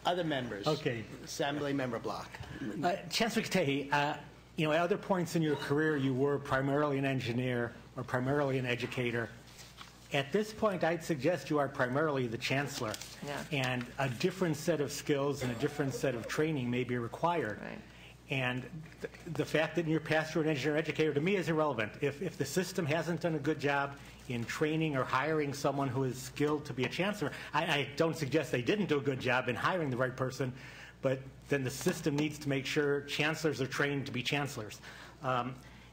Other members. Okay. Assembly Member Block. Chancellor Katehi, at other points in your career, you were primarily an engineer or primarily an educator. At this point, I'd suggest you are primarily the chancellor, and a different set of skills and a different set of training may be required. Right. And the fact that in your past you were an engineer or educator, to me, is irrelevant. If the system hasn't done a good job in training or hiring someone who is skilled to be a chancellor, I don't suggest they didn't do a good job in hiring the right person, but then the system needs to make sure chancellors are trained to be chancellors.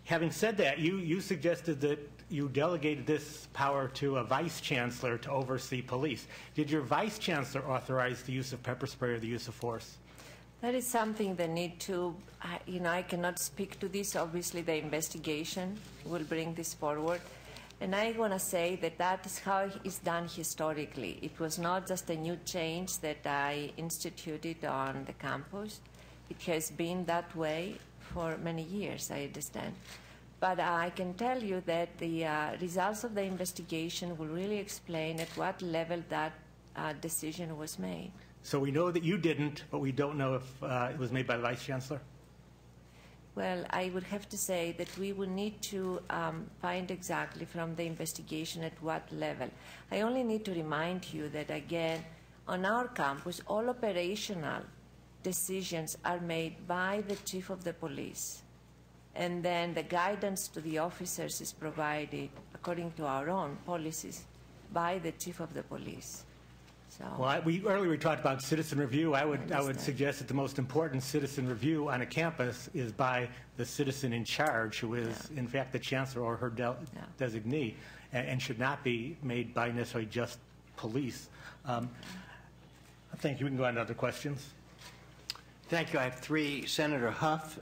Having said that, you suggested that you delegated this power to a vice chancellor to oversee police. Did your vice chancellor authorize the use of pepper spray or the use of force? That is something they need to, I cannot speak to this. Obviously, the investigation will bring this forward. And I want to say that that is how it's done historically. It was not just a new change that I instituted on the campus. It has been that way for many years, I understand. But I can tell you that the results of the investigation will really explain at what level that decision was made. So we know that you didn't, but we don't know if it was made by the Vice Chancellor? Well, I would have to say that we will need to find exactly from the investigation at what level. I only need to remind you that, again, on our campus, all operational decisions are made by the chief of the police. And then the guidance to the officers is provided, according to our own policies, by the chief of the police. So, well, earlier we talked about citizen review. I would suggest that the most important citizen review on a campus is by the citizen in charge, who is, in fact, the chancellor or her designee, and should not be made by necessarily just police. Thank you. We can go on to other questions. Thank you. I have three. Senator Huff,